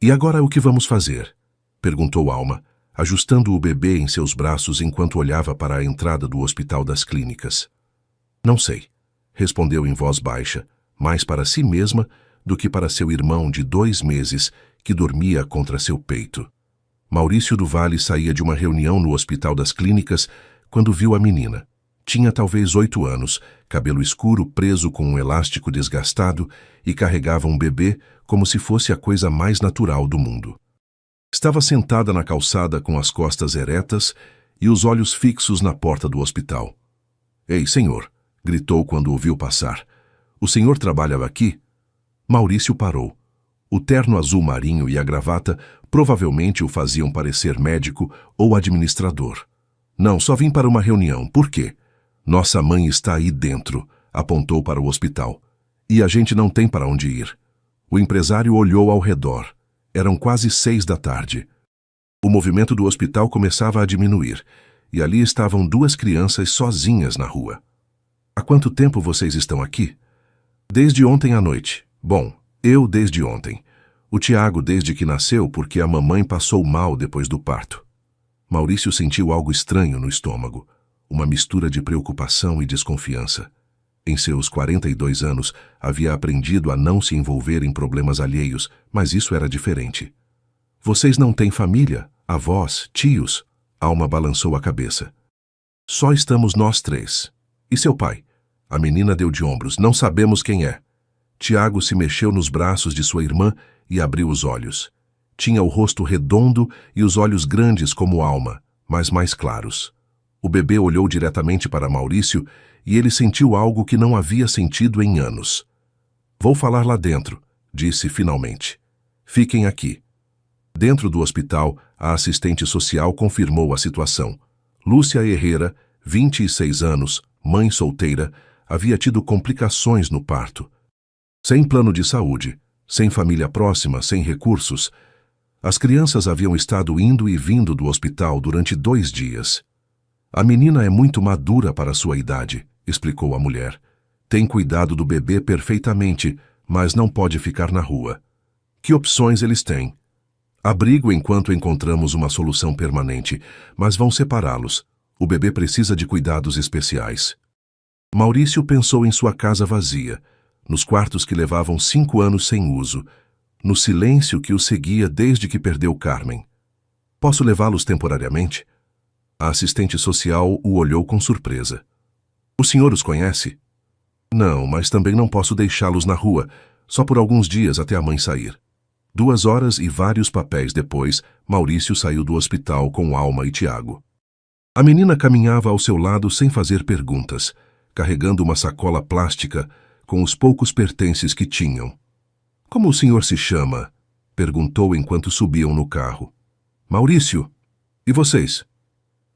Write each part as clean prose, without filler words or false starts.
E agora o que vamos fazer? Perguntou Alma, ajustando o bebê em seus braços enquanto olhava para a entrada do Hospital das Clínicas. Não sei, respondeu em voz baixa, mais para si mesma do que para seu irmão de 2 meses que dormia contra seu peito. Maurício do Vale saía de uma reunião no Hospital das Clínicas quando viu a menina. Tinha talvez 8 anos, cabelo escuro preso com um elástico desgastado e carregava um bebê como se fosse a coisa mais natural do mundo. Estava sentada na calçada com as costas eretas e os olhos fixos na porta do hospital. "Ei, senhor!" gritou quando o viu passar. "O senhor trabalha aqui?" Maurício parou. O terno azul marinho e a gravata provavelmente o faziam parecer médico ou administrador. "Não, só vim para uma reunião. Por quê?" "Nossa mãe está aí dentro", apontou para o hospital. "E a gente não tem para onde ir." O empresário olhou ao redor. Eram quase 6 da tarde. O movimento do hospital começava a diminuir, e ali estavam 2 crianças sozinhas na rua. "Há quanto tempo vocês estão aqui?" "Desde ontem à noite. Bom, eu desde ontem. O Tiago desde que nasceu porque a mamãe passou mal depois do parto." Maurício sentiu algo estranho no estômago, uma mistura de preocupação e desconfiança. Em seus 42 anos, havia aprendido a não se envolver em problemas alheios, mas isso era diferente. "Vocês não têm família? Avós? Tios?" Alma balançou a cabeça. "Só estamos nós 3. E seu pai?" A menina deu de ombros. "Não sabemos quem é." Tiago se mexeu nos braços de sua irmã e abriu os olhos. Tinha o rosto redondo e os olhos grandes como Alma, mas mais claros. O bebê olhou diretamente para Maurício e ele sentiu algo que não havia sentido em anos. "Vou falar lá dentro", disse finalmente. "Fiquem aqui." Dentro do hospital, a assistente social confirmou a situação. Lúcia Herrera, 26 anos, mãe solteira, havia tido complicações no parto. Sem plano de saúde, sem família próxima, sem recursos. As crianças haviam estado indo e vindo do hospital durante 2 dias. "A menina é muito madura para sua idade", explicou a mulher. "Tem cuidado do bebê perfeitamente, mas não pode ficar na rua." "Que opções eles têm?" "Abrigo enquanto encontramos uma solução permanente, mas vão separá-los. O bebê precisa de cuidados especiais." Maurício pensou em sua casa vazia, nos quartos que levavam 5 anos sem uso, no silêncio que o seguia desde que perdeu Carmen. "Posso levá-los temporariamente?" A assistente social o olhou com surpresa. "O senhor os conhece?" "Não, mas também não posso deixá-los na rua, só por alguns dias até a mãe sair." 2 horas e vários papéis depois, Maurício saiu do hospital com Alma e Tiago. A menina caminhava ao seu lado sem fazer perguntas, carregando uma sacola plástica com os poucos pertences que tinham. "Como o senhor se chama?" perguntou enquanto subiam no carro. "Maurício. E vocês?"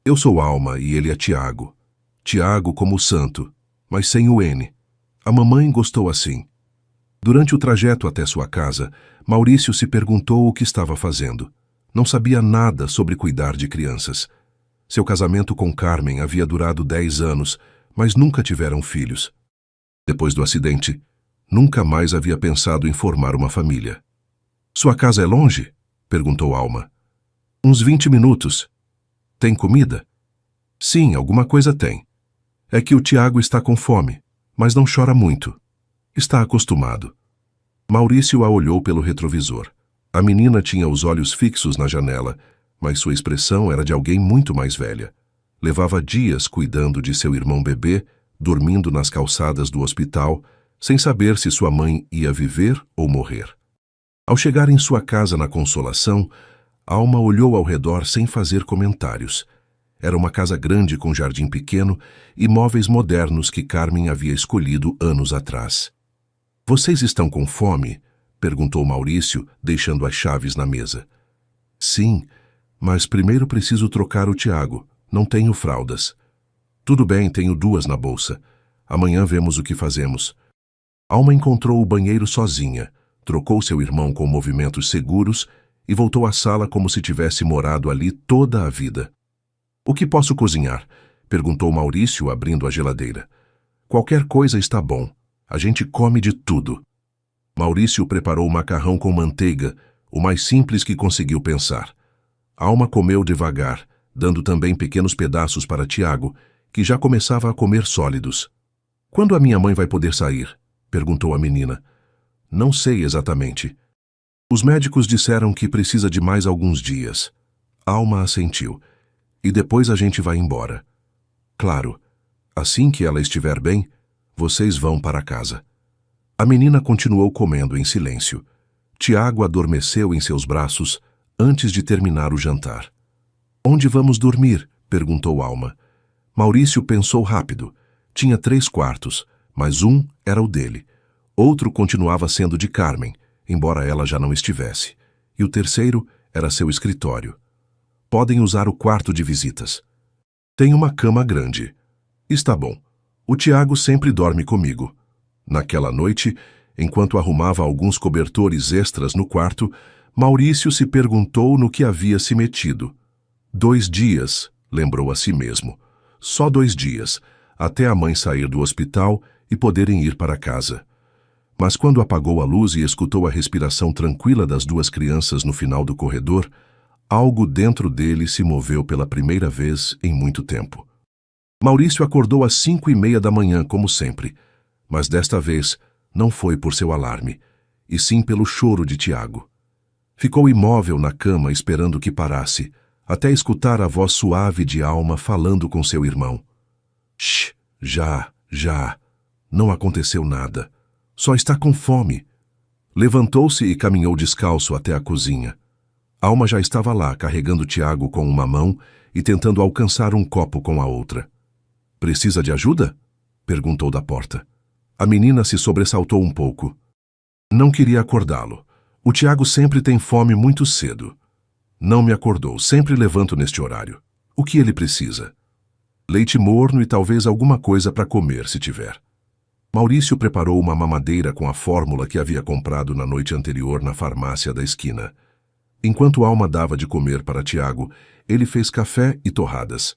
"Eu sou Alma e ele é Tiago. Tiago como o santo, mas sem o N. A mamãe gostou assim." Durante o trajeto até sua casa, Maurício se perguntou o que estava fazendo. Não sabia nada sobre cuidar de crianças. Seu casamento com Carmen havia durado 10 anos, mas nunca tiveram filhos. Depois do acidente, nunca mais havia pensado em formar uma família. "Sua casa é longe?" perguntou Alma. "Uns 20 minutos. Tem comida?" "Sim, alguma coisa tem. É que o Tiago está com fome, mas não chora muito. Está acostumado." Maurício a olhou pelo retrovisor. A menina tinha os olhos fixos na janela, mas sua expressão era de alguém muito mais velha. Levava dias cuidando de seu irmão bebê, dormindo nas calçadas do hospital, sem saber se sua mãe ia viver ou morrer. Ao chegar em sua casa na Consolação, Alma olhou ao redor sem fazer comentários. Era uma casa grande com jardim pequeno e móveis modernos que Carmen havia escolhido anos atrás. "Vocês estão com fome?" perguntou Maurício, deixando as chaves na mesa. "Sim, mas primeiro preciso trocar o Tiago. Não tenho fraldas." "Tudo bem, tenho 2 na bolsa. Amanhã vemos o que fazemos." Alma encontrou o banheiro sozinha, trocou seu irmão com movimentos seguros e voltou à sala como se tivesse morado ali toda a vida. "O que posso cozinhar?" perguntou Maurício, abrindo a geladeira. "Qualquer coisa está bom. A gente come de tudo." Maurício preparou macarrão com manteiga, o mais simples que conseguiu pensar. Alma comeu devagar, dando também pequenos pedaços para Tiago, que já começava a comer sólidos. "Quando a minha mãe vai poder sair?" perguntou a menina. "Não sei exatamente. Os médicos disseram que precisa de mais alguns dias." Alma assentiu. "E depois a gente vai embora." "Claro. Assim que ela estiver bem, vocês vão para casa." A menina continuou comendo em silêncio. Tiago adormeceu em seus braços antes de terminar o jantar. "Onde vamos dormir?" perguntou Alma. Maurício pensou rápido. Tinha 3 quartos, mas um era o dele. Outro continuava sendo de Carmen, embora ela já não estivesse. E o terceiro era seu escritório. "Podem usar o quarto de visitas. Tem uma cama grande." "Está bom. O Tiago sempre dorme comigo." Naquela noite, enquanto arrumava alguns cobertores extras no quarto, Maurício se perguntou no que havia se metido. 2 dias, lembrou a si mesmo. Só 2 dias, até a mãe sair do hospital e poderem ir para casa. Mas quando apagou a luz e escutou a respiração tranquila das 2 crianças no final do corredor, algo dentro dele se moveu pela primeira vez em muito tempo. Maurício acordou às 5:30 da manhã, como sempre, mas desta vez não foi por seu alarme, e sim pelo choro de Tiago. Ficou imóvel na cama esperando que parasse, até escutar a voz suave de Alma falando com seu irmão. "Shh, já. Não aconteceu nada. Só está com fome." Levantou-se e caminhou descalço até a cozinha. Alma já estava lá, carregando Tiago com uma mão e tentando alcançar um copo com a outra. "Precisa de ajuda?" perguntou da porta. A menina se sobressaltou um pouco. "Não queria acordá-lo. O Tiago sempre tem fome muito cedo." "Não me acordou, sempre levanto neste horário. O que ele precisa?" "Leite morno e talvez alguma coisa para comer, se tiver." Maurício preparou uma mamadeira com a fórmula que havia comprado na noite anterior na farmácia da esquina. Enquanto Alma dava de comer para Tiago, ele fez café e torradas.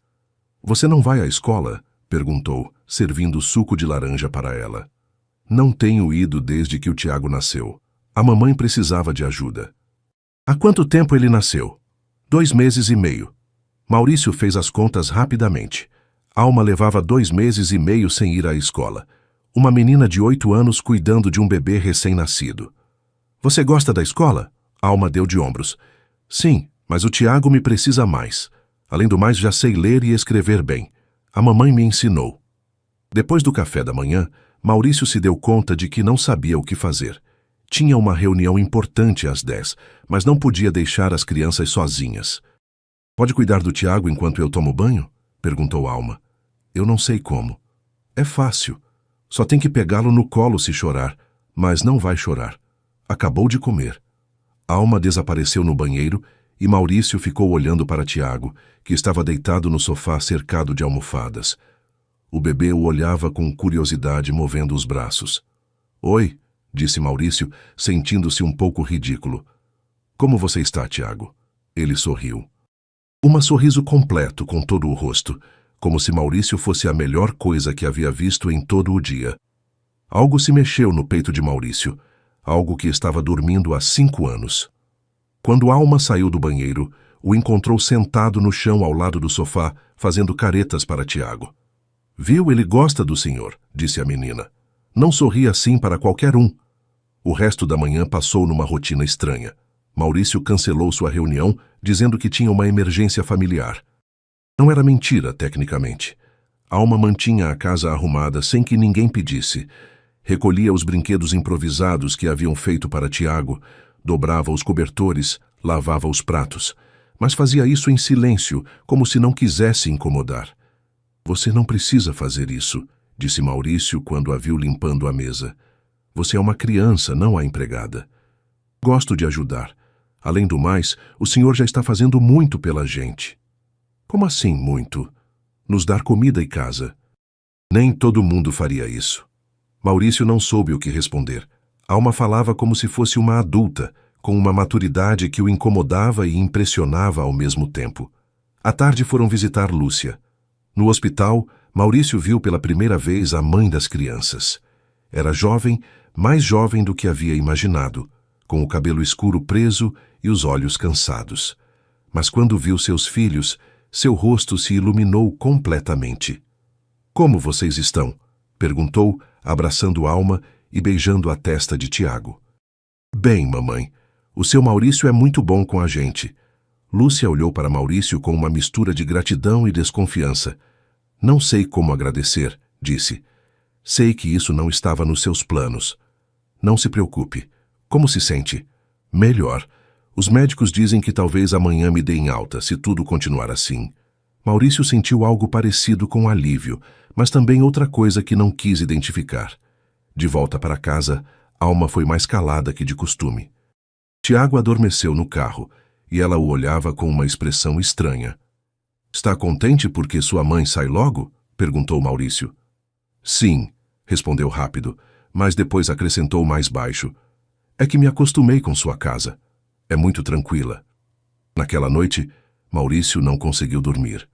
"Você não vai à escola?" perguntou, servindo suco de laranja para ela. "Não tenho ido desde que o Tiago nasceu. A mamãe precisava de ajuda." "Há quanto tempo ele nasceu?" 2 meses e meio. Maurício fez as contas rapidamente. Alma levava 2 meses e meio sem ir à escola. Uma menina de 8 anos cuidando de um bebê recém-nascido. "Você gosta da escola?" Alma deu de ombros. "Sim, mas o Tiago me precisa mais. Além do mais, já sei ler e escrever bem. A mamãe me ensinou." Depois do café da manhã, Maurício se deu conta de que não sabia o que fazer. Tinha uma reunião importante às 10, mas não podia deixar as crianças sozinhas. "Pode cuidar do Tiago enquanto eu tomo banho?" perguntou Alma. "Eu não sei como." "É fácil. Só tem que pegá-lo no colo se chorar, mas não vai chorar. Acabou de comer." Alma desapareceu no banheiro e Maurício ficou olhando para Tiago, que estava deitado no sofá cercado de almofadas. O bebê o olhava com curiosidade, movendo os braços. "Oi", disse Maurício, sentindo-se um pouco ridículo. "Como você está, Tiago?" Ele sorriu. Sorriso completo com todo o rosto, como se Maurício fosse a melhor coisa que havia visto em todo o dia. Algo se mexeu no peito de Maurício, algo que estava dormindo há 5 anos. Quando Alma saiu do banheiro, o encontrou sentado no chão ao lado do sofá, fazendo caretas para Tiago. "Viu, ele gosta do senhor", disse a menina. "Não sorri assim para qualquer um." O resto da manhã passou numa rotina estranha. Maurício cancelou sua reunião, dizendo que tinha uma emergência familiar. Não era mentira, tecnicamente. Alma mantinha a casa arrumada sem que ninguém pedisse. Recolhia os brinquedos improvisados que haviam feito para Tiago, dobrava os cobertores, lavava os pratos, mas fazia isso em silêncio, como se não quisesse incomodar. "Você não precisa fazer isso", disse Maurício quando a viu limpando a mesa. "Você é uma criança, não a empregada." "Gosto de ajudar. Além do mais, o senhor já está fazendo muito pela gente." "Como assim muito?" "Nos dar comida e casa." "Nem todo mundo faria isso." Maurício não soube o que responder. Alma falava como se fosse uma adulta, com uma maturidade que o incomodava e impressionava ao mesmo tempo. À tarde foram visitar Lúcia. No hospital, Maurício viu pela primeira vez a mãe das crianças. Era jovem, mais jovem do que havia imaginado, com o cabelo escuro preso e os olhos cansados. Mas quando viu seus filhos, seu rosto se iluminou completamente. "Como vocês estão?" perguntou, abraçando Alma e beijando a testa de Tiago. "Bem, mamãe. O seu Maurício é muito bom com a gente." Lúcia olhou para Maurício com uma mistura de gratidão e desconfiança. "Não sei como agradecer", disse. "Sei que isso não estava nos seus planos." "Não se preocupe. Como se sente?" "Melhor. Os médicos dizem que talvez amanhã me deem alta, se tudo continuar assim." Maurício sentiu algo parecido com alívio, mas também outra coisa que não quis identificar. De volta para casa, Alma foi mais calada que de costume. Tiago adormeceu no carro, e ela o olhava com uma expressão estranha. "Está contente porque sua mãe sai logo?" perguntou Maurício. "Sim", respondeu rápido, mas depois acrescentou mais baixo. "É que me acostumei com sua casa. É muito tranquila." Naquela noite, Maurício não conseguiu dormir.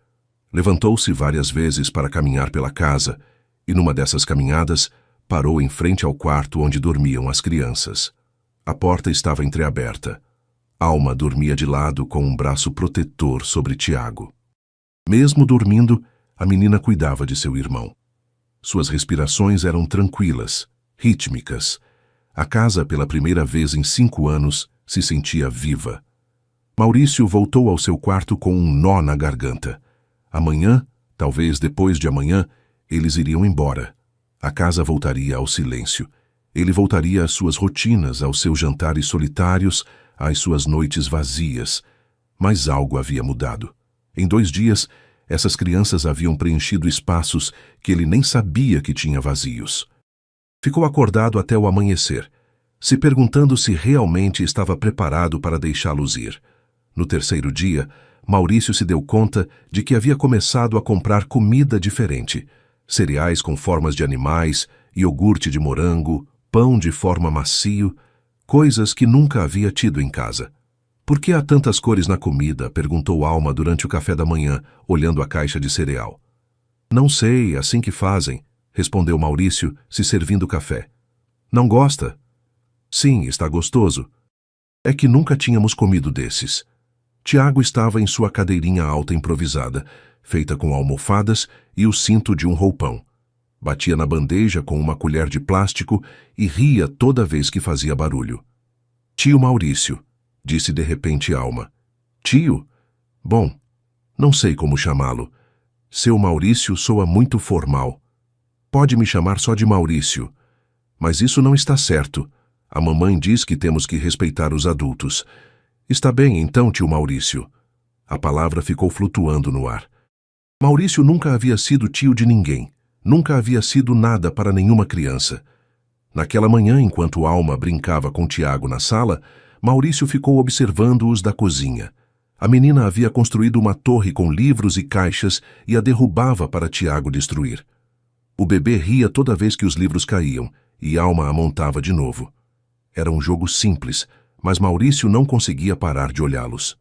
Levantou-se várias vezes para caminhar pela casa, e numa dessas caminhadas, parou em frente ao quarto onde dormiam as crianças. A porta estava entreaberta. Alma dormia de lado com um braço protetor sobre Tiago. Mesmo dormindo, a menina cuidava de seu irmão. Suas respirações eram tranquilas, rítmicas. A casa, pela primeira vez em 5 anos, se sentia viva. Maurício voltou ao seu quarto com um nó na garganta. Amanhã, talvez depois de amanhã, eles iriam embora. A casa voltaria ao silêncio. Ele voltaria às suas rotinas, aos seus jantares solitários, às suas noites vazias. Mas algo havia mudado. Em 2 dias, essas crianças haviam preenchido espaços que ele nem sabia que tinha vazios. Ficou acordado até o amanhecer, se perguntando se realmente estava preparado para deixá-los ir. No 3º dia, Maurício se deu conta de que havia começado a comprar comida diferente. Cereais com formas de animais, iogurte de morango, pão de forma macio, coisas que nunca havia tido em casa. "Por que há tantas cores na comida?" perguntou Alma durante o café da manhã, olhando a caixa de cereal. "Não sei, assim que fazem", respondeu Maurício, se servindo café. "Não gosta?" "Sim, está gostoso." "É que nunca tínhamos comido desses." Tiago estava em sua cadeirinha alta improvisada, feita com almofadas e o cinto de um roupão. Batia na bandeja com uma colher de plástico e ria toda vez que fazia barulho. "Tio Maurício", disse de repente Alma. "Tio? Bom, não sei como chamá-lo. Seu Maurício soa muito formal. Pode me chamar só de Maurício. Mas isso não está certo. A mamãe diz que temos que respeitar os adultos." "Está bem, então, tio Maurício." A palavra ficou flutuando no ar. Maurício nunca havia sido tio de ninguém. Nunca havia sido nada para nenhuma criança. Naquela manhã, enquanto Alma brincava com Tiago na sala, Maurício ficou observando-os da cozinha. A menina havia construído uma torre com livros e caixas e a derrubava para Tiago destruir. O bebê ria toda vez que os livros caíam, e Alma a montava de novo. Era um jogo simples, mas Maurício não conseguia parar de olhá-los.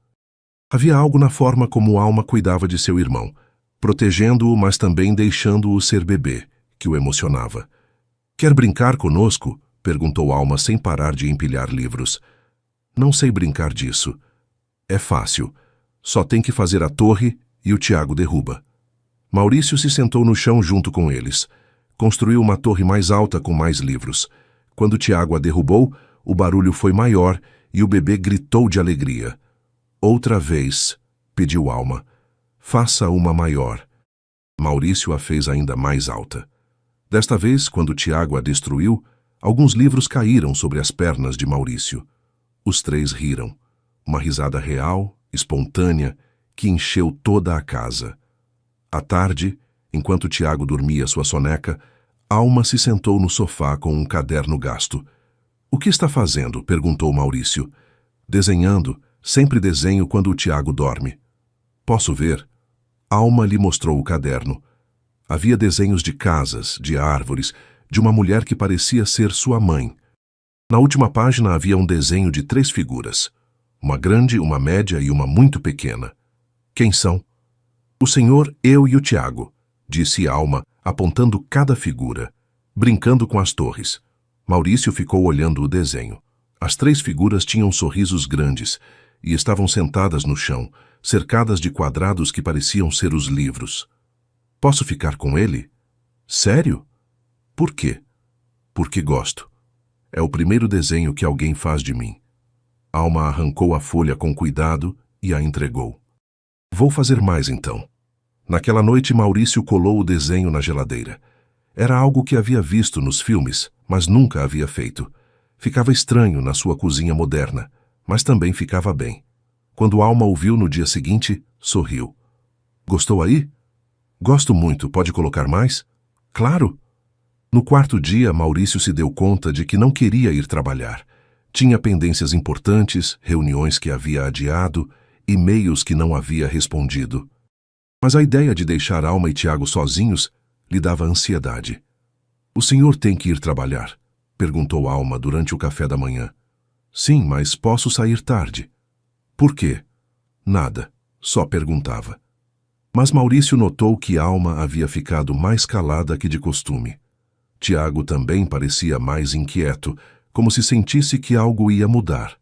Havia algo na forma como Alma cuidava de seu irmão, protegendo-o, mas também deixando-o ser bebê, que o emocionava. "Quer brincar conosco?" perguntou Alma sem parar de empilhar livros. "Não sei brincar disso." "É fácil. Só tem que fazer a torre e o Tiago derruba." Maurício se sentou no chão junto com eles. Construiu uma torre mais alta com mais livros. Quando Tiago a derrubou, o barulho foi maior e o bebê gritou de alegria. "Outra vez", pediu Alma. "Faça uma maior." Maurício a fez ainda mais alta. Desta vez, quando Tiago a destruiu, alguns livros caíram sobre as pernas de Maurício. Os 3 riram. Uma risada real, espontânea, que encheu toda a casa. À tarde, enquanto Tiago dormia sua soneca, Alma se sentou no sofá com um caderno gasto. "O que está fazendo?" perguntou Maurício. "Desenhando. Sempre desenho quando o Tiago dorme." "Posso ver?" Alma lhe mostrou o caderno. Havia desenhos de casas, de árvores, de uma mulher que parecia ser sua mãe. Na última página havia um desenho de 3 figuras. Uma grande, uma média e uma muito pequena. "Quem são?" "O senhor, eu e o Tiago", disse Alma, apontando cada figura, brincando com as torres. Maurício ficou olhando o desenho. As 3 figuras tinham sorrisos grandes e estavam sentadas no chão, cercadas de quadrados que pareciam ser os livros. Posso ficar com ele? Sério? Por quê? Porque gosto. É o primeiro desenho que alguém faz de mim. Alma arrancou a folha com cuidado e a entregou. Vou fazer mais então. Naquela noite, Maurício colou o desenho na geladeira. Era algo que havia visto nos filmes, mas nunca havia feito. Ficava estranho na sua cozinha moderna, mas também ficava bem. Quando Alma o viu no dia seguinte, sorriu. Gostou aí? Gosto muito, pode colocar mais? Claro! No 4º dia, Maurício se deu conta de que não queria ir trabalhar. Tinha pendências importantes, reuniões que havia adiado, e-mails que não havia respondido. Mas a ideia de deixar Alma e Tiago sozinhos lhe dava ansiedade. O senhor tem que ir trabalhar? Perguntou Alma durante o café da manhã. Sim, mas posso sair tarde. Por quê? Nada, só perguntava. Mas Maurício notou que Alma havia ficado mais calada que de costume. Tiago também parecia mais inquieto, como se sentisse que algo ia mudar.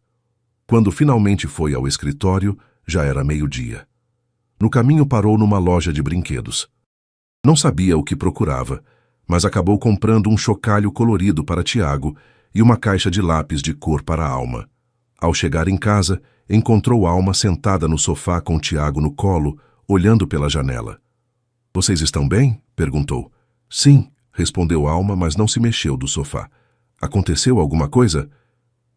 Quando finalmente foi ao escritório, já era meio-dia. No caminho parou numa loja de brinquedos. Não sabia o que procurava, mas acabou comprando um chocalho colorido para Tiago e uma caixa de lápis de cor para Alma. Ao chegar em casa, encontrou Alma sentada no sofá com Tiago no colo, olhando pela janela. Vocês estão bem? Perguntou. Sim, respondeu Alma, mas não se mexeu do sofá. Aconteceu alguma coisa?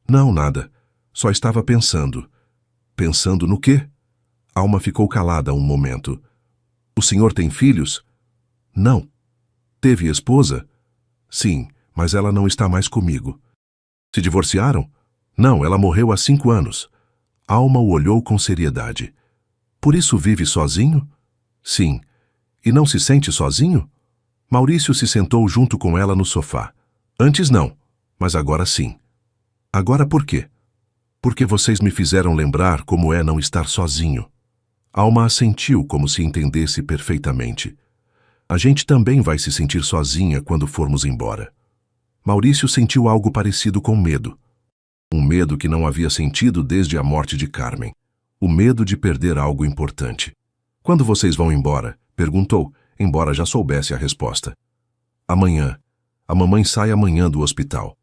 Não, nada. Só estava pensando. Pensando no quê? Alma ficou calada um momento. O senhor tem filhos? Não. Teve esposa? Sim, mas ela não está mais comigo. Se divorciaram? Não, ela morreu há 5 anos. Alma o olhou com seriedade. Por isso vive sozinho? Sim. E não se sente sozinho? Maurício se sentou junto com ela no sofá. Antes não, mas agora sim. Agora por quê? Porque vocês me fizeram lembrar como é não estar sozinho. Alma assentiu como se entendesse perfeitamente. A gente também vai se sentir sozinha quando formos embora. Maurício sentiu algo parecido com medo. Um medo que não havia sentido desde a morte de Carmen. O medo de perder algo importante. Quando vocês vão embora? Perguntou, embora já soubesse a resposta. Amanhã. A mamãe sai amanhã do hospital.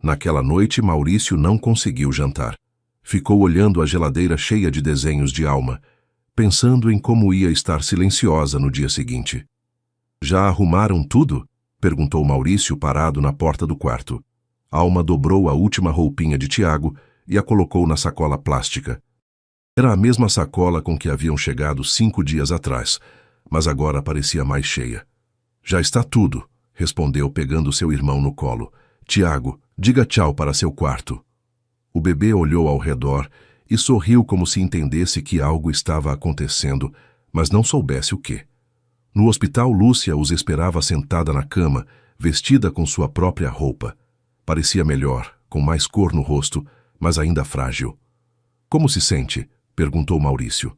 Naquela noite, Maurício não conseguiu jantar. Ficou olhando a geladeira cheia de desenhos de Alma, pensando em como ia estar silenciosa no dia seguinte. Já arrumaram tudo? Perguntou Maurício parado na porta do quarto. Alma dobrou a última roupinha de Tiago e a colocou na sacola plástica. Era a mesma sacola com que haviam chegado 5 dias atrás, mas agora parecia mais cheia. Já está tudo, respondeu pegando seu irmão no colo. Tiago, diga tchau para seu quarto. O bebê olhou ao redor e sorriu como se entendesse que algo estava acontecendo, mas não soubesse o quê. No hospital, Lúcia os esperava sentada na cama, vestida com sua própria roupa. Parecia melhor, com mais cor no rosto, mas ainda frágil. Como se sente? Perguntou Maurício.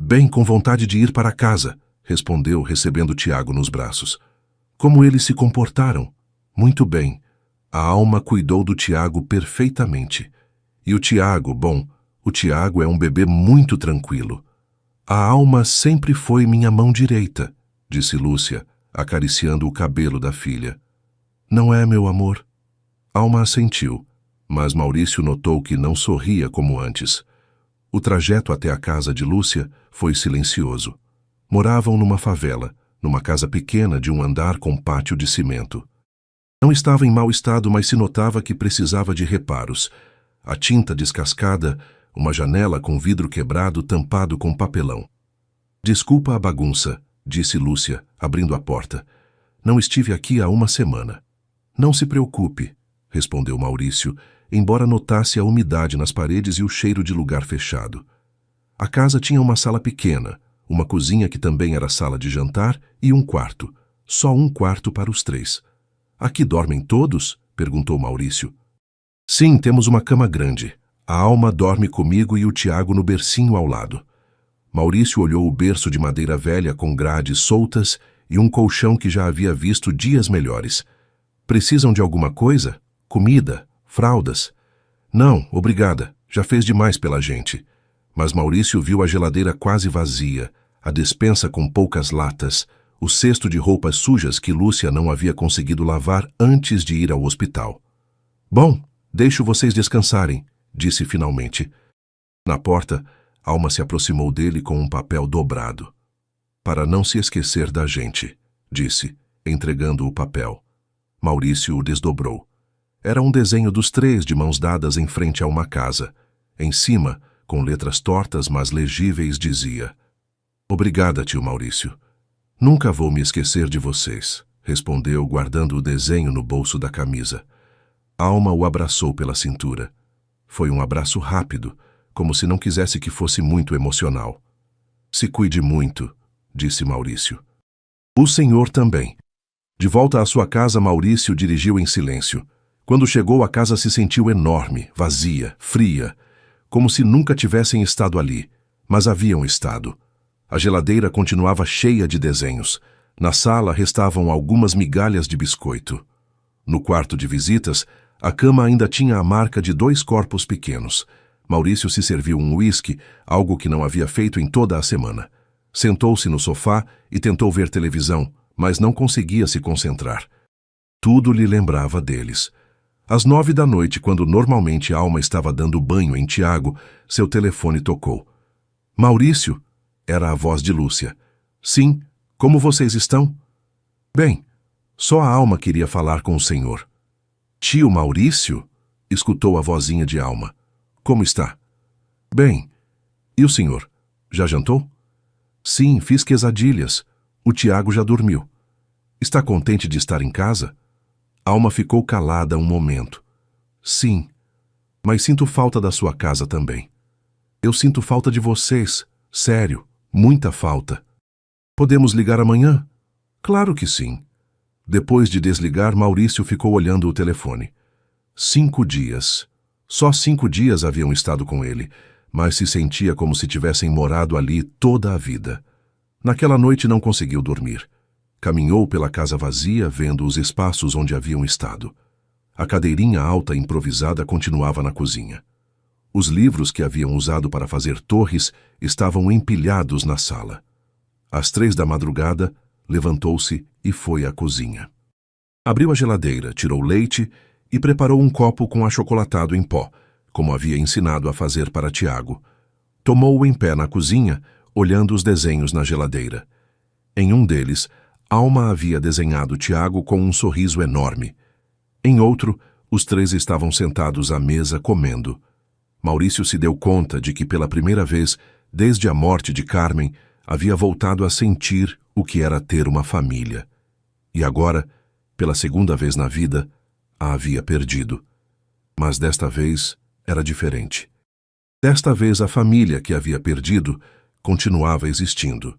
Bem, com vontade de ir para casa, respondeu, recebendo Tiago nos braços. Como eles se comportaram? Muito bem. A Alma cuidou do Tiago perfeitamente. E o Tiago, bom, o Tiago é um bebê muito tranquilo. A Alma sempre foi minha mão direita, disse Lúcia, acariciando o cabelo da filha. Não é, meu amor? Alma assentiu, mas Maurício notou que não sorria como antes. O trajeto até a casa de Lúcia foi silencioso. Moravam numa favela, numa casa pequena de um andar com pátio de cimento. Não estava em mau estado, mas se notava que precisava de reparos. A tinta descascada, uma janela com vidro quebrado tampado com papelão. Desculpa a bagunça, disse Lúcia, abrindo a porta. Não estive aqui há 1 semana. Não se preocupe, respondeu Maurício, embora notasse a umidade nas paredes e o cheiro de lugar fechado. A casa tinha uma sala pequena, uma cozinha que também era sala de jantar e um quarto. Só um quarto para os 3. Aqui dormem todos? Perguntou Maurício. Sim, temos uma cama grande. A Alma dorme comigo e o Tiago no bercinho ao lado. Maurício olhou o berço de madeira velha com grades soltas e um colchão que já havia visto dias melhores. Precisam de alguma coisa? Comida? Fraldas? Não, obrigada, já fez demais pela gente. Mas Maurício viu a geladeira quase vazia, a despensa com poucas latas, o cesto de roupas sujas que Lúcia não havia conseguido lavar antes de ir ao hospital. Bom, deixo vocês descansarem, disse finalmente. Na porta, Alma se aproximou dele com um papel dobrado. Para não se esquecer da gente, disse, entregando o papel. Maurício o desdobrou. Era um desenho dos três de mãos dadas em frente a uma casa. Em cima, com letras tortas mas legíveis, dizia: Obrigada, tio Maurício. Nunca vou me esquecer de vocês, respondeu, guardando o desenho no bolso da camisa. Alma o abraçou pela cintura. Foi um abraço rápido, como se não quisesse que fosse muito emocional. Se cuide muito, disse Maurício. O senhor também. De volta à sua casa, Maurício dirigiu em silêncio. Quando chegou, a casa se sentiu enorme, vazia, fria, como se nunca tivessem estado ali, mas haviam estado. A geladeira continuava cheia de desenhos. Na sala restavam algumas migalhas de biscoito. No quarto de visitas, a cama ainda tinha a marca de 2 corpos pequenos. Maurício se serviu um uísque, algo que não havia feito em toda a semana. Sentou-se no sofá e tentou ver televisão, mas não conseguia se concentrar. Tudo lhe lembrava deles. Às 9 da noite, quando normalmente Alma estava dando banho em Tiago, seu telefone tocou. Maurício? Era a voz de Lúcia. Sim, como vocês estão? Bem, só a Alma queria falar com o senhor. Tio Maurício? Escutou a vozinha de Alma. Como está? Bem. E o senhor? Já jantou? Sim, fiz quesadilhas. O Tiago já dormiu. Está contente de estar em casa? Alma ficou calada um momento. Sim, mas sinto falta da sua casa também. Eu sinto falta de vocês, sério, muita falta. Podemos ligar amanhã? Claro que sim. Depois de desligar, Maurício ficou olhando o telefone. 5 dias. Só 5 dias haviam estado com ele, mas se sentia como se tivessem morado ali toda a vida. Naquela noite não conseguiu dormir. Caminhou pela casa vazia, vendo os espaços onde haviam estado. A cadeirinha alta improvisada continuava na cozinha. Os livros que haviam usado para fazer torres estavam empilhados na sala. Às 3 da madrugada, levantou-se e foi à cozinha. Abriu a geladeira, tirou leite e preparou um copo com achocolatado em pó, como havia ensinado a fazer para Tiago. Tomou-o em pé na cozinha, olhando os desenhos na geladeira. Em um deles, Alma havia desenhado Tiago com um sorriso enorme. Em outro, os 3 estavam sentados à mesa comendo. Maurício se deu conta de que pela primeira vez, desde a morte de Carmen, havia voltado a sentir o que era ter uma família. E agora, pela segunda vez na vida, a havia perdido. Mas desta vez era diferente. Desta vez a família que havia perdido continuava existindo.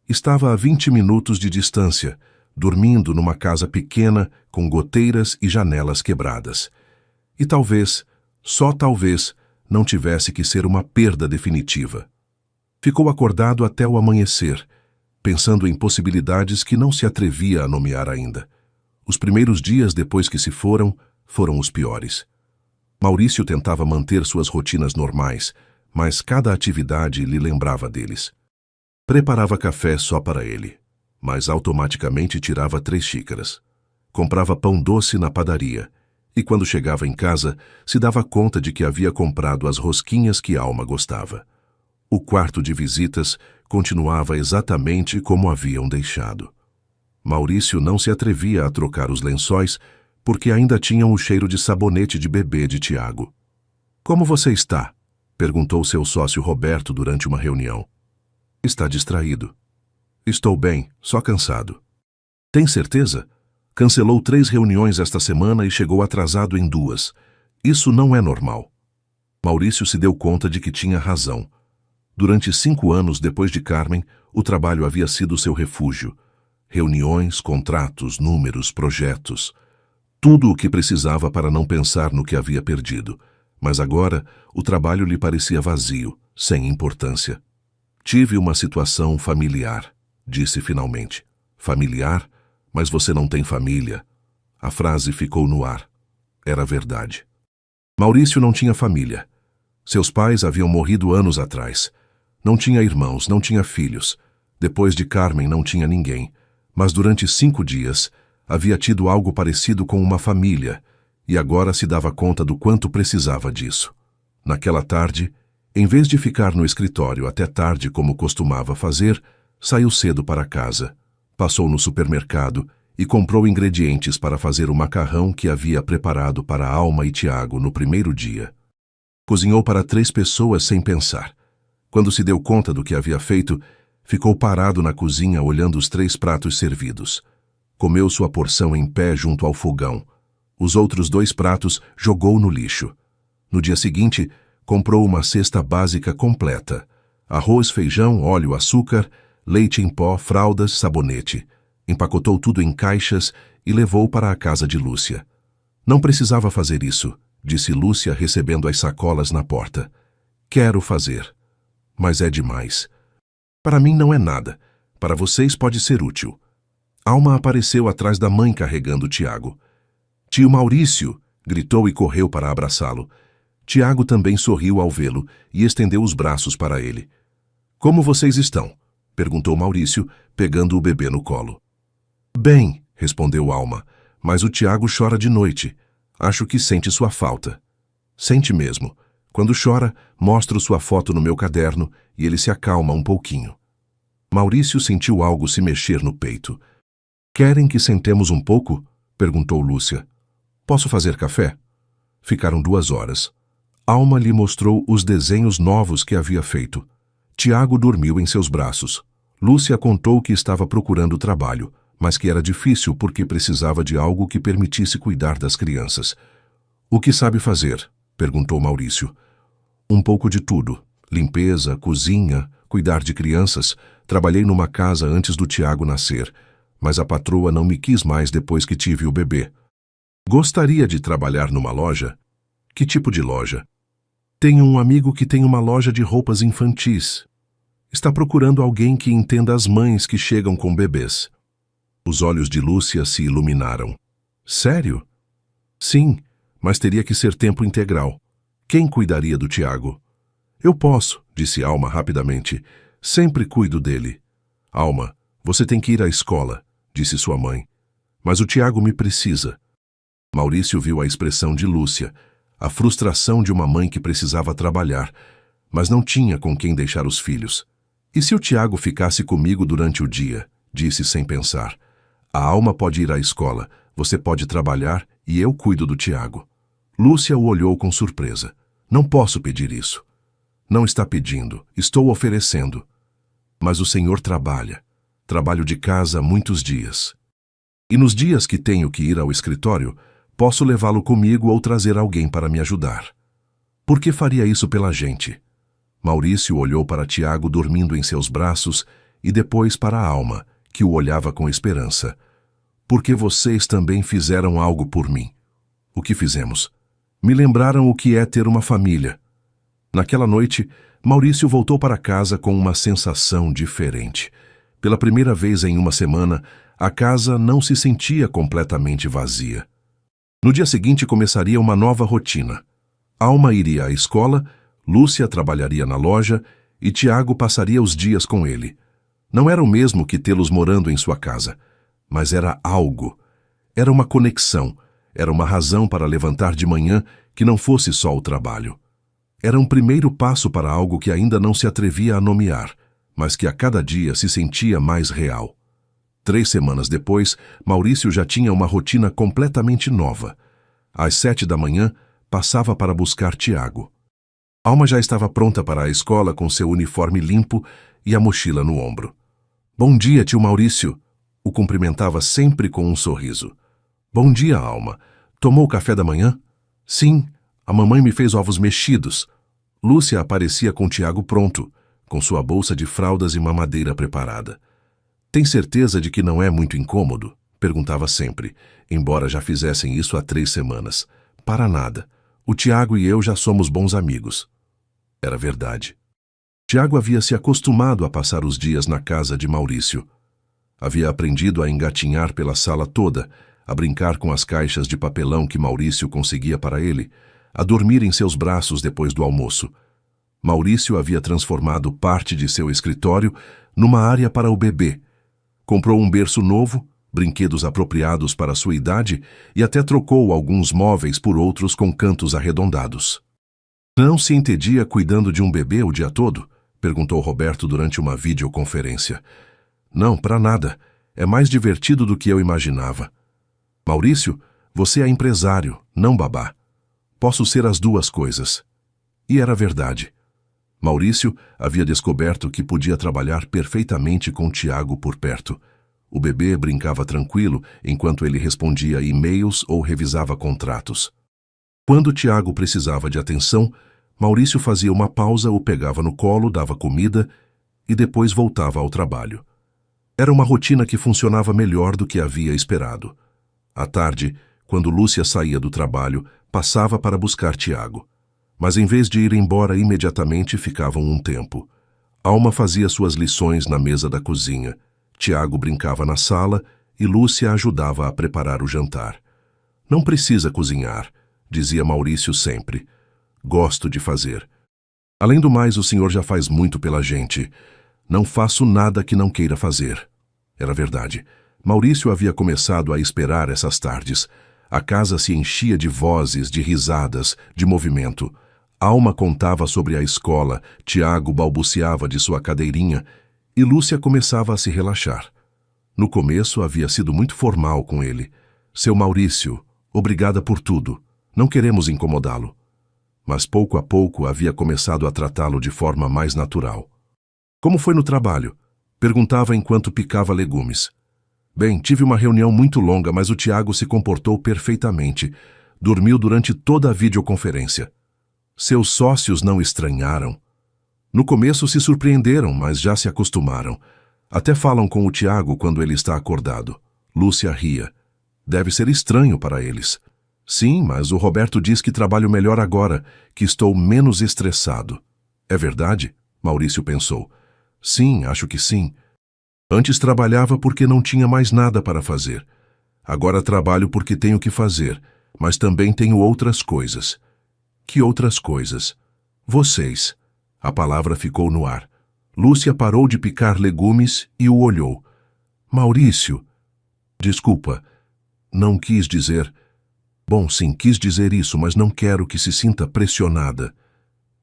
Estava a 20 minutos de distância, dormindo numa casa pequena com goteiras e janelas quebradas. E talvez, só talvez, não tivesse que ser uma perda definitiva. Ficou acordado até o amanhecer, pensando em possibilidades que não se atrevia a nomear ainda. Os primeiros dias depois que se foram os piores. Maurício tentava manter suas rotinas normais, mas cada atividade lhe lembrava deles. Preparava café só para ele, mas automaticamente tirava 3 xícaras. Comprava pão doce na padaria, e quando chegava em casa, se dava conta de que havia comprado as rosquinhas que Alma gostava. O quarto de visitas continuava exatamente como haviam deixado. Maurício não se atrevia a trocar os lençóis, porque ainda tinham o cheiro de sabonete de bebê de Tiago. Como você está? Perguntou seu sócio Roberto durante uma reunião. Está distraído. Estou bem, só cansado. Tem certeza? Cancelou 3 reuniões esta semana e chegou atrasado em 2. Isso não é normal. Maurício se deu conta de que tinha razão. Durante 5 anos depois de Carmen, o trabalho havia sido seu refúgio. Reuniões, contratos, números, projetos. Tudo o que precisava para não pensar no que havia perdido. Mas agora, o trabalho lhe parecia vazio, sem importância. Tive uma situação familiar, disse finalmente. Familiar? Mas você não tem família. A frase ficou no ar. Era verdade. Maurício não tinha família. Seus pais haviam morrido anos atrás. Não tinha irmãos, não tinha filhos. Depois de Carmen não tinha ninguém. Mas durante 5 dias havia tido algo parecido com uma família e agora se dava conta do quanto precisava disso. Naquela tarde, em vez de ficar no escritório até tarde como costumava fazer, saiu cedo para casa. Passou no supermercado e comprou ingredientes para fazer o macarrão que havia preparado para Alma e Tiago no primeiro dia. Cozinhou para 3 pessoas sem pensar. Quando se deu conta do que havia feito, ficou parado na cozinha olhando os 3 pratos servidos. Comeu sua porção em pé junto ao fogão. Os outros 2 pratos jogou no lixo. No dia seguinte, comprou uma cesta básica completa: arroz, feijão, óleo, açúcar, leite em pó, fraldas, sabonete. Empacotou tudo em caixas e levou para a casa de Lúcia. Não precisava fazer isso, disse Lúcia recebendo as sacolas na porta. Quero fazer. Mas é demais. Para mim não é nada. Para vocês pode ser útil. Alma apareceu atrás da mãe carregando Tiago. Tio Maurício! Gritou e correu para abraçá-lo. Tiago também sorriu ao vê-lo e estendeu os braços para ele. Como vocês estão? Perguntou Maurício, pegando o bebê no colo. Bem, respondeu Alma, mas o Tiago chora de noite. Acho que sente sua falta. Sente mesmo. Quando chora, mostro sua foto no meu caderno e ele se acalma um pouquinho. Maurício sentiu algo se mexer no peito. Querem que sentemos um pouco? Perguntou Lúcia. Posso fazer café? Ficaram 2 horas. Alma lhe mostrou os desenhos novos que havia feito. Tiago dormiu em seus braços. Lúcia contou que estava procurando trabalho, mas que era difícil porque precisava de algo que permitisse cuidar das crianças. O que sabe fazer? Perguntou Maurício. Um pouco de tudo. Limpeza, cozinha, cuidar de crianças. Trabalhei numa casa antes do Tiago nascer, mas a patroa não me quis mais depois que tive o bebê. Gostaria de trabalhar numa loja? Que tipo de loja? Tenho um amigo que tem uma loja de roupas infantis. Está procurando alguém que entenda as mães que chegam com bebês. Os olhos de Lúcia se iluminaram. Sério? Sim, mas teria que ser tempo integral. Quem cuidaria do Tiago? Eu posso, disse Alma rapidamente. Sempre cuido dele. Alma, você tem que ir à escola, disse sua mãe. Mas o Tiago me precisa. Maurício viu a expressão de Lúcia, a frustração de uma mãe que precisava trabalhar, mas não tinha com quem deixar os filhos. E se o Tiago ficasse comigo durante o dia? Disse sem pensar. A Alma pode ir à escola, você pode trabalhar e eu cuido do Tiago. Lúcia o olhou com surpresa. Não posso pedir isso. Não está pedindo, estou oferecendo. Mas o senhor trabalha. Trabalho de casa há muitos dias. E nos dias que tenho que ir ao escritório, posso levá-lo comigo ou trazer alguém para me ajudar. Por que faria isso pela gente? Maurício olhou para Tiago dormindo em seus braços e depois para a Alma, que o olhava com esperança. Porque vocês também fizeram algo por mim. O que fizemos? Me lembraram o que é ter uma família. Naquela noite, Maurício voltou para casa com uma sensação diferente. Pela primeira vez em uma semana, a casa não se sentia completamente vazia. No dia seguinte começaria uma nova rotina. Alma iria à escola, Lúcia trabalharia na loja e Tiago passaria os dias com ele. Não era o mesmo que tê-los morando em sua casa, mas era algo. Era uma conexão, era uma razão para levantar de manhã que não fosse só o trabalho. Era um primeiro passo para algo que ainda não se atrevia a nomear, mas que a cada dia se sentia mais real. 3 semanas depois, Maurício já tinha uma rotina completamente nova. Às 7 da manhã, passava para buscar Tiago. Alma já estava pronta para a escola com seu uniforme limpo e a mochila no ombro. Bom dia, tio Maurício. O cumprimentava sempre com um sorriso. Bom dia, Alma. Tomou café da manhã? Sim, a mamãe me fez ovos mexidos. Lúcia aparecia com Tiago pronto, com sua bolsa de fraldas e mamadeira preparada. Tem certeza de que não é muito incômodo? Perguntava sempre, embora já fizessem isso há 3 semanas. Para nada. O Tiago e eu já somos bons amigos. Era verdade. Tiago havia se acostumado a passar os dias na casa de Maurício. Havia aprendido a engatinhar pela sala toda, a brincar com as caixas de papelão que Maurício conseguia para ele, a dormir em seus braços depois do almoço. Maurício havia transformado parte de seu escritório numa área para o bebê. Comprou um berço novo, brinquedos apropriados para sua idade e até trocou alguns móveis por outros com cantos arredondados. Não se entendia cuidando de um bebê o dia todo? Perguntou Roberto durante uma videoconferência. Não, para nada. É mais divertido do que eu imaginava. Maurício, você é empresário, não babá. Posso ser as duas coisas. E era verdade. Maurício havia descoberto que podia trabalhar perfeitamente com Tiago por perto. O bebê brincava tranquilo enquanto ele respondia e-mails ou revisava contratos. Quando Tiago precisava de atenção, Maurício fazia uma pausa, o pegava no colo, dava comida e depois voltava ao trabalho. Era uma rotina que funcionava melhor do que havia esperado. À tarde, quando Lúcia saía do trabalho, passava para buscar Tiago. Mas em vez de ir embora imediatamente, ficavam um tempo. Alma fazia suas lições na mesa da cozinha. Tiago brincava na sala e Lúcia ajudava a preparar o jantar. Não precisa cozinhar, dizia Maurício sempre. Gosto de fazer. Além do mais, o senhor já faz muito pela gente. Não faço nada que não queira fazer. Era verdade. Maurício havia começado a esperar essas tardes. A casa se enchia de vozes, de risadas, de movimento. Alma contava sobre a escola, Tiago balbuciava de sua cadeirinha e Lúcia começava a se relaxar. No começo havia sido muito formal com ele. Seu Maurício, obrigada por tudo. Não queremos incomodá-lo. Mas pouco a pouco havia começado a tratá-lo de forma mais natural. Como foi no trabalho? Perguntava enquanto picava legumes. Bem, tive uma reunião muito longa, mas o Tiago se comportou perfeitamente. Dormiu durante toda a videoconferência. Seus sócios não estranharam. No começo se surpreenderam, mas já se acostumaram. Até falam com o Tiago quando ele está acordado. Lúcia ria. Deve ser estranho para eles. Sim, mas o Roberto diz que trabalho melhor agora, que estou menos estressado. É verdade? Maurício pensou. Sim, acho que sim. Antes trabalhava porque não tinha mais nada para fazer. Agora trabalho porque tenho que fazer, mas também tenho outras coisas. Que outras coisas? Vocês. A palavra ficou no ar. Lúcia parou de picar legumes e o olhou. Maurício. Desculpa. Não quis dizer... Bom, sim, quis dizer isso, mas não quero que se sinta pressionada.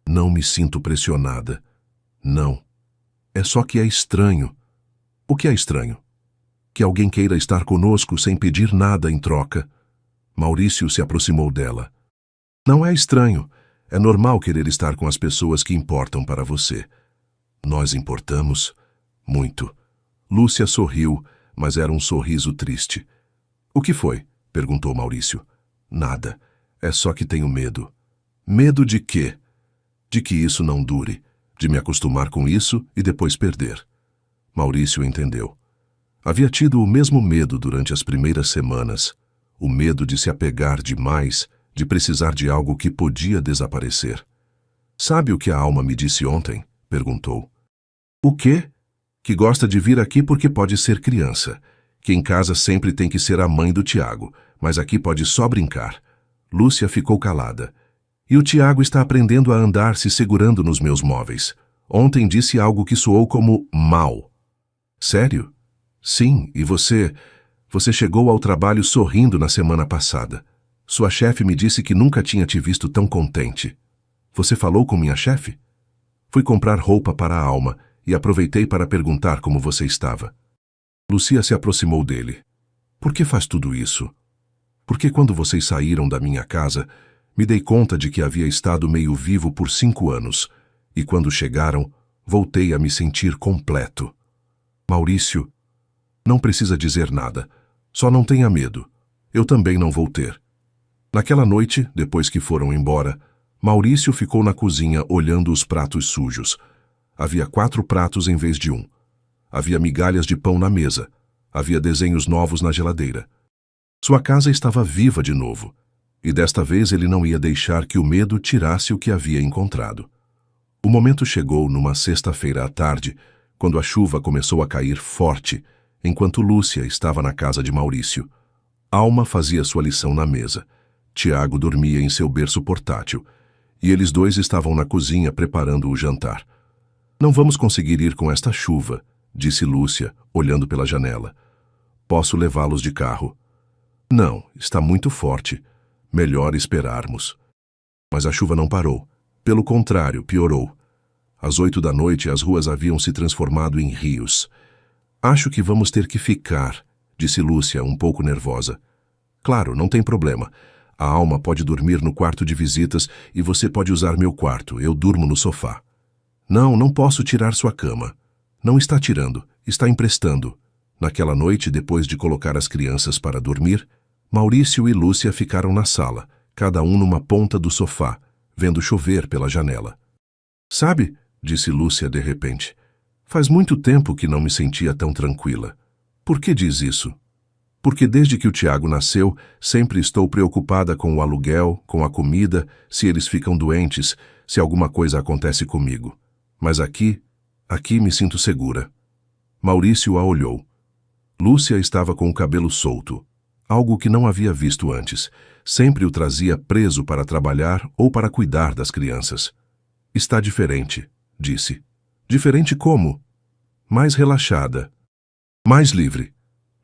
Não me sinto pressionada. Não. É só que é estranho. O que é estranho? Que alguém queira estar conosco sem pedir nada em troca. Maurício se aproximou dela. Não é estranho. É normal querer estar com as pessoas que importam para você. Nós importamos muito. Lúcia sorriu, mas era um sorriso triste. O que foi? Perguntou Maurício. Nada. É só que tenho medo. Medo de quê? De que isso não dure. De me acostumar com isso e depois perder. Maurício entendeu. Havia tido o mesmo medo durante as primeiras semanas. O medo de se apegar demais, de precisar de algo que podia desaparecer. Sabe o que a Alma me disse ontem? Perguntou. O quê? Que gosta de vir aqui porque pode ser criança. Que em casa sempre tem que ser a mãe do Tiago, mas aqui pode só brincar. Lúcia ficou calada. E o Tiago está aprendendo a andar se segurando nos meus móveis. Ontem disse algo que soou como mal. Sério? Sim, e você chegou ao trabalho sorrindo na semana passada. Sua chefe me disse que nunca tinha te visto tão contente. Você falou com minha chefe? Fui comprar roupa para a Alma e aproveitei para perguntar como você estava. Lúcia se aproximou dele. Por que faz tudo isso? Porque quando vocês saíram da minha casa, me dei conta de que havia estado meio vivo por 5 anos, e quando chegaram, voltei a me sentir completo. Maurício, não precisa dizer nada, só não tenha medo. Eu também não vou ter. Naquela noite, depois que foram embora, Maurício ficou na cozinha olhando os pratos sujos. Havia 4 pratos em vez de 1. Havia migalhas de pão na mesa. Havia desenhos novos na geladeira. Sua casa estava viva de novo, e desta vez ele não ia deixar que o medo tirasse o que havia encontrado. O momento chegou numa sexta-feira à tarde, quando a chuva começou a cair forte, enquanto Lúcia estava na casa de Maurício. Alma fazia sua lição na mesa. Tiago dormia em seu berço portátil, e eles dois estavam na cozinha preparando o jantar. Não vamos conseguir ir com esta chuva, disse Lúcia, olhando pela janela. Posso levá-los de carro. Não, está muito forte. Melhor esperarmos. Mas a chuva não parou. Pelo contrário, piorou. Às 8 da noite, as ruas haviam se transformado em rios. Acho que vamos ter que ficar, disse Lúcia, um pouco nervosa. Claro, não tem problema. A Alma pode dormir no quarto de visitas e você pode usar meu quarto. Eu durmo no sofá. Não, não posso tirar sua cama. Não está tirando, está emprestando. Naquela noite, depois de colocar as crianças para dormir, Maurício e Lúcia ficaram na sala, cada um numa ponta do sofá, vendo chover pela janela. Sabe, disse Lúcia de repente, faz muito tempo que não me sentia tão tranquila. Por que diz isso? Porque desde que o Tiago nasceu, sempre estou preocupada com o aluguel, com a comida, se eles ficam doentes, se alguma coisa acontece comigo. Mas aqui me sinto segura. Maurício a olhou. Lúcia estava com o cabelo solto, algo que não havia visto antes. Sempre o trazia preso para trabalhar ou para cuidar das crianças. Está diferente, disse. Diferente como? Mais relaxada. Mais livre.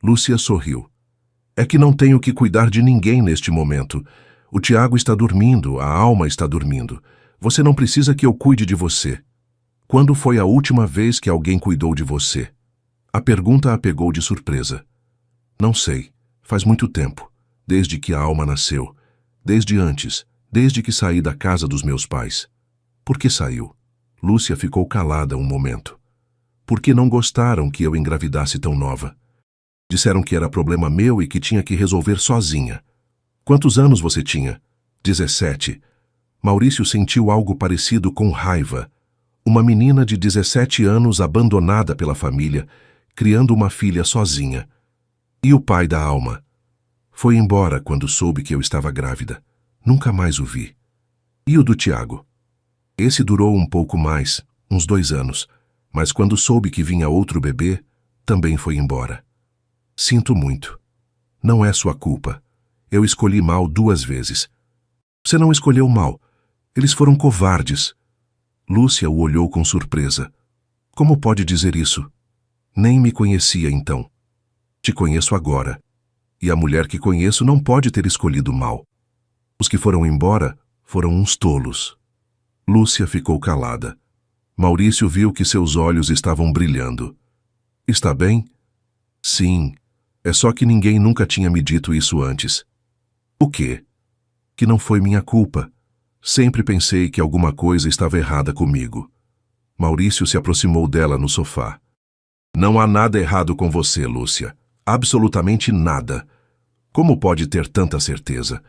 Lúcia sorriu. É que não tenho que cuidar de ninguém neste momento. O Tiago está dormindo, a Alma está dormindo. Você não precisa que eu cuide de você. Quando foi a última vez que alguém cuidou de você? A pergunta a pegou de surpresa. Não sei. Faz muito tempo. Desde que a Alma nasceu. Desde antes. Desde que saí da casa dos meus pais. Por que saiu? Lúcia ficou calada um momento. Por que não gostaram que eu engravidasse tão nova? Disseram que era problema meu e que tinha que resolver sozinha. Quantos anos você tinha? 17. Maurício sentiu algo parecido com raiva. Uma menina de 17 anos abandonada pela família, criando uma filha sozinha. E o pai da Alma? Foi embora quando soube que eu estava grávida. Nunca mais o vi. E o do Tiago? Esse durou um pouco mais, uns 2 anos, mas quando soube que vinha outro bebê, também foi embora. Sinto muito. Não é sua culpa. Eu escolhi mal 2 vezes. Você não escolheu mal. Eles foram covardes. Lúcia o olhou com surpresa. Como pode dizer isso? Nem me conhecia então. Te conheço agora. E a mulher que conheço não pode ter escolhido mal. Os que foram embora foram uns tolos. Lúcia ficou calada. Maurício viu que seus olhos estavam brilhando. Está bem? Sim. É só que ninguém nunca tinha me dito isso antes. O quê? Que não foi minha culpa. Sempre pensei que alguma coisa estava errada comigo. Maurício se aproximou dela no sofá. Não há nada errado com você, Lúcia. Absolutamente nada. Como pode ter tanta certeza?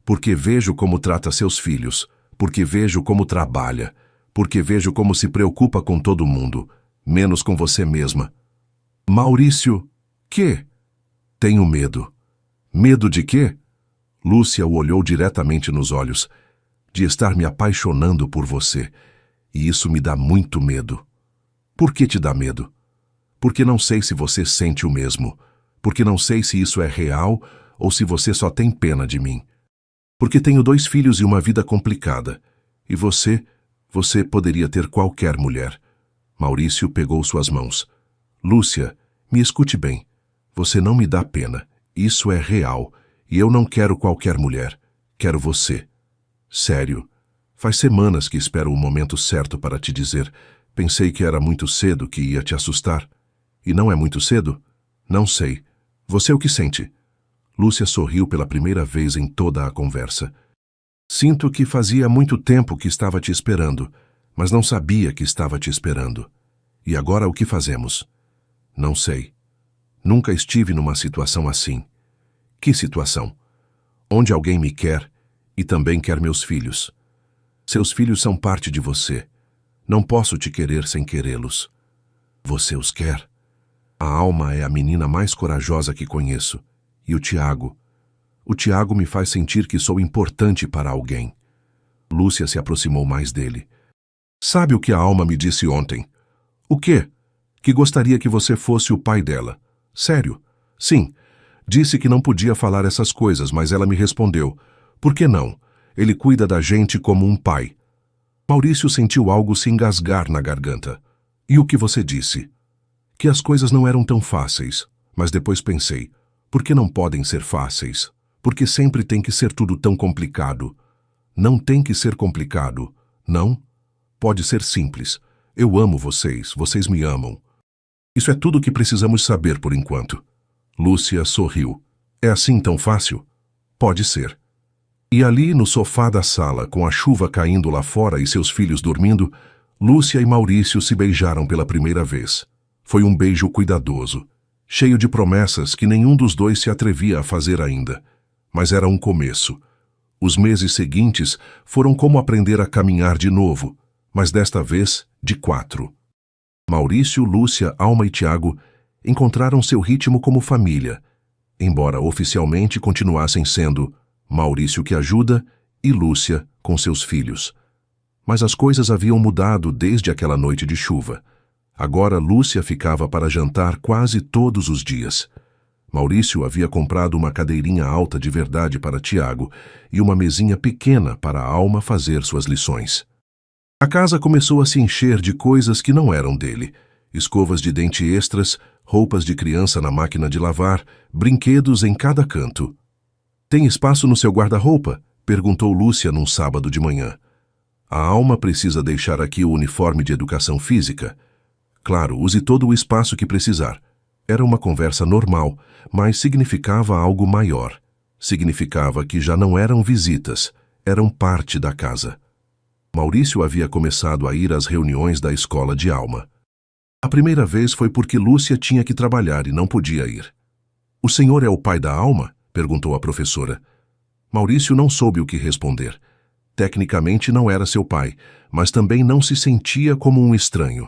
Porque vejo como trata seus filhos, porque vejo como trabalha, porque vejo como se preocupa com todo mundo, menos com você mesma. Maurício, quê? Tenho medo. Medo de quê? Lúcia o olhou diretamente nos olhos. De estar me apaixonando por você. E isso me dá muito medo. Por que te dá medo? Porque não sei se você sente o mesmo. Porque não sei se isso é real ou se você só tem pena de mim. Porque tenho 2 filhos e uma vida complicada. E você poderia ter qualquer mulher. Maurício pegou suas mãos. Lúcia, me escute bem. Você não me dá pena. Isso é real. E eu não quero qualquer mulher. Quero você. Sério. Faz semanas que espero o momento certo para te dizer. Pensei que era muito cedo, que ia te assustar. E não é muito cedo? Não sei. Você o que sente? Lúcia sorriu pela primeira vez em toda a conversa. Sinto que fazia muito tempo que estava te esperando, mas não sabia que estava te esperando. E agora o que fazemos? Não sei. Nunca estive numa situação assim. Que situação? Onde alguém me quer e também quer meus filhos. Seus filhos são parte de você. Não posso te querer sem querê-los. Você os quer? A Alma é a menina mais corajosa que conheço. E o Tiago? O Tiago me faz sentir que sou importante para alguém. Lúcia se aproximou mais dele. Sabe o que a Alma me disse ontem? O quê? Que gostaria que você fosse o pai dela. Sério? Sim. Disse que não podia falar essas coisas, mas ela me respondeu. Por que não? Ele cuida da gente como um pai. Maurício sentiu algo se engasgar na garganta. E o que você disse? Que as coisas não eram tão fáceis. Mas depois pensei, por que não podem ser fáceis? Porque sempre tem que ser tudo tão complicado. Não tem que ser complicado, não? Pode ser simples. Eu amo vocês, vocês me amam. Isso é tudo o que precisamos saber por enquanto. Lúcia sorriu. É assim tão fácil? Pode ser. E ali, no sofá da sala, com a chuva caindo lá fora e seus filhos dormindo, Lúcia e Maurício se beijaram pela primeira vez. Foi um beijo cuidadoso, cheio de promessas que nenhum dos dois se atrevia a fazer ainda. Mas era um começo. Os meses seguintes foram como aprender a caminhar de novo, mas desta vez de 4. Maurício, Lúcia, Alma e Tiago encontraram seu ritmo como família, embora oficialmente continuassem sendo Maurício que ajuda e Lúcia com seus filhos. Mas as coisas haviam mudado desde aquela noite de chuva. Agora Lúcia ficava para jantar quase todos os dias. Maurício havia comprado uma cadeirinha alta de verdade para Tiago e uma mesinha pequena para a Alma fazer suas lições. A casa começou a se encher de coisas que não eram dele. Escovas de dente extras, roupas de criança na máquina de lavar, brinquedos em cada canto. Tem espaço no seu guarda-roupa? Perguntou Lúcia num sábado de manhã. A Alma precisa deixar aqui o uniforme de educação física. Claro, use todo o espaço que precisar. Era uma conversa normal, mas significava algo maior. Significava que já não eram visitas, eram parte da casa. Maurício havia começado a ir às reuniões da escola de Alma. A primeira vez foi porque Lúcia tinha que trabalhar e não podia ir. O senhor é o pai da Alma? Perguntou a professora. Maurício não soube o que responder. Tecnicamente não era seu pai, mas também não se sentia como um estranho.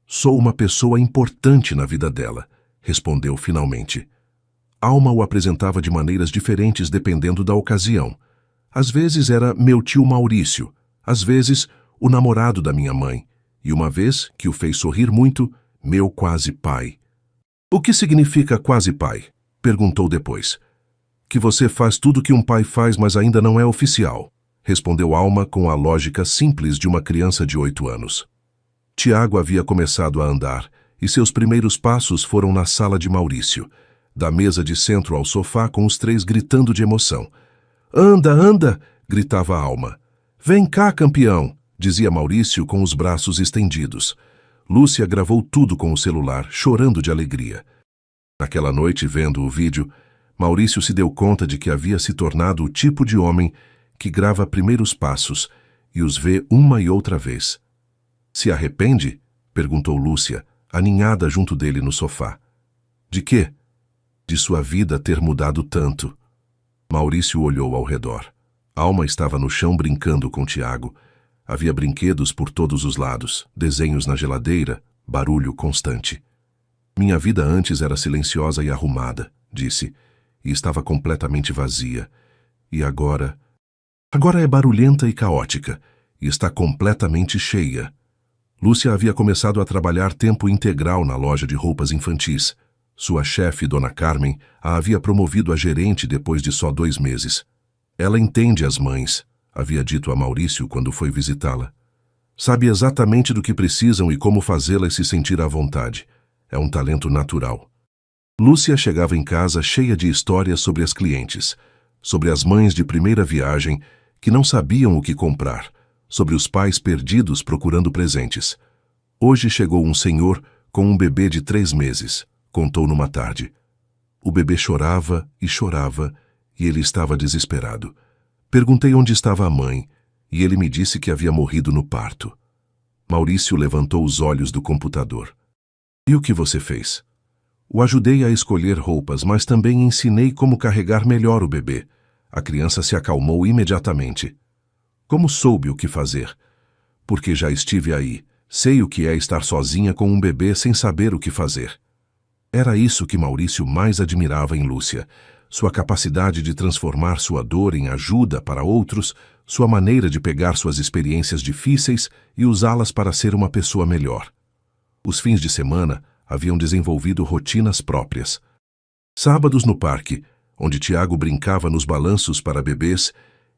Sou uma pessoa importante na vida dela, respondeu finalmente. Alma o apresentava de maneiras diferentes dependendo da ocasião. Às vezes era meu tio Maurício, às vezes o namorado da minha mãe, e uma vez, que o fez sorrir muito, meu quase pai. O que significa quase pai? Perguntou depois. Que você faz tudo que um pai faz, mas ainda não é oficial, respondeu Alma com a lógica simples de uma criança de 8 anos. Tiago havia começado a andar, e seus primeiros passos foram na sala de Maurício, da mesa de centro ao sofá com os 3 gritando de emoção. Anda, anda! Gritava Alma. Vem cá, campeão! Dizia Maurício com os braços estendidos. Lúcia gravou tudo com o celular, chorando de alegria. Naquela noite, vendo o vídeo, Maurício se deu conta de que havia se tornado o tipo de homem que grava primeiros passos e os vê uma e outra vez. Se arrepende? Perguntou Lúcia, aninhada junto dele no sofá. De quê? De sua vida ter mudado tanto. Maurício olhou ao redor. Alma estava no chão brincando com Tiago. Havia brinquedos por todos os lados, desenhos na geladeira, barulho constante. Minha vida antes era silenciosa e arrumada, disse, e estava completamente vazia. E agora... Agora é barulhenta e caótica, e está completamente cheia. Lúcia havia começado a trabalhar tempo integral na loja de roupas infantis. Sua chefe, Dona Carmen, a havia promovido a gerente depois de só 2 meses. Ela entende as mães, havia dito a Maurício quando foi visitá-la. Sabe exatamente do que precisam e como fazê-las se sentir à vontade. É um talento natural. Lúcia chegava em casa cheia de histórias sobre as clientes, sobre as mães de primeira viagem que não sabiam o que comprar, sobre os pais perdidos procurando presentes. Hoje chegou um senhor com um bebê de 3 meses, contou numa tarde. O bebê chorava e ele estava desesperado. Perguntei onde estava a mãe e ele me disse que havia morrido no parto. Maurício levantou os olhos do computador. E o que você fez? O ajudei a escolher roupas, mas também ensinei como carregar melhor o bebê. A criança se acalmou imediatamente. Como soube o que fazer? Porque já estive aí. Sei o que é estar sozinha com um bebê sem saber o que fazer. Era isso que Maurício mais admirava em Lúcia. Sua capacidade de transformar sua dor em ajuda para outros, sua maneira de pegar suas experiências difíceis e usá-las para ser uma pessoa melhor. Os fins de semana haviam desenvolvido rotinas próprias. Sábados no parque, onde Tiago brincava nos balanços para bebês,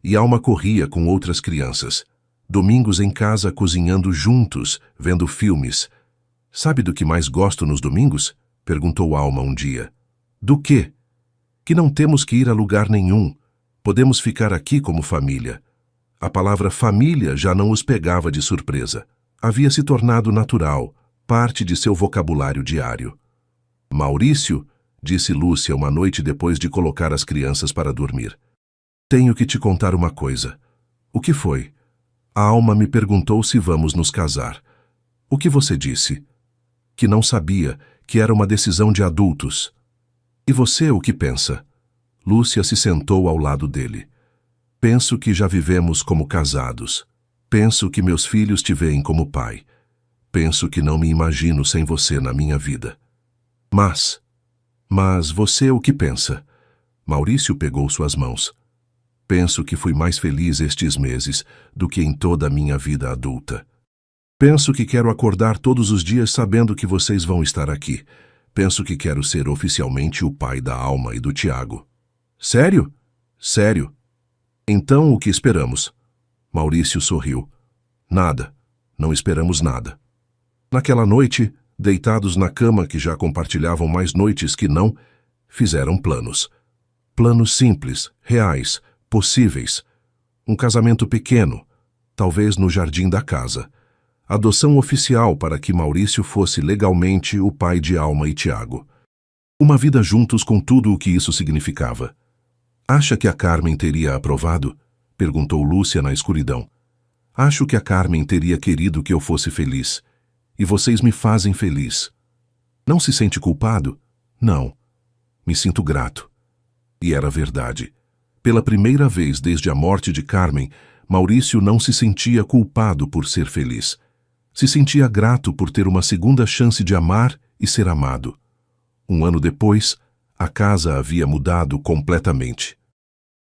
e Alma corria com outras crianças. Domingos em casa cozinhando juntos, vendo filmes. Sabe do que mais gosto nos domingos? Perguntou Alma um dia. Do quê? Que não temos que ir a lugar nenhum. Podemos ficar aqui como família. A palavra família já não os pegava de surpresa. Havia se tornado natural, parte de seu vocabulário diário. Maurício, disse Lúcia uma noite depois de colocar as crianças para dormir. Tenho que te contar uma coisa. O que foi? A Alma me perguntou se vamos nos casar. O que você disse? Que não sabia, que era uma decisão de adultos. E você o que pensa? Lúcia se sentou ao lado dele. Penso que já vivemos como casados. Penso que meus filhos te veem como pai. Penso que não me imagino sem você na minha vida. Mas você o que pensa? Maurício pegou suas mãos. Penso que fui mais feliz estes meses do que em toda a minha vida adulta. Penso que quero acordar todos os dias sabendo que vocês vão estar aqui. Penso que quero ser oficialmente o pai da Alma e do Tiago. Sério? Sério. Então o que esperamos? Maurício sorriu. Nada. Não esperamos nada. Naquela noite, deitados na cama que já compartilhavam mais noites que não, fizeram planos. Planos simples, reais, possíveis. Um casamento pequeno, talvez no jardim da casa. Adoção oficial para que Maurício fosse legalmente o pai de Alma e Tiago. Uma vida juntos com tudo o que isso significava. Acha que a Carmen teria aprovado? Perguntou Lúcia na escuridão. Acho que a Carmen teria querido que eu fosse feliz. E vocês me fazem feliz. Não se sente culpado? Não. Me sinto grato. E era verdade. Pela primeira vez desde a morte de Carmen, Maurício não se sentia culpado por ser feliz. Se sentia grato por ter uma segunda chance de amar e ser amado. Um ano depois, a casa havia mudado completamente.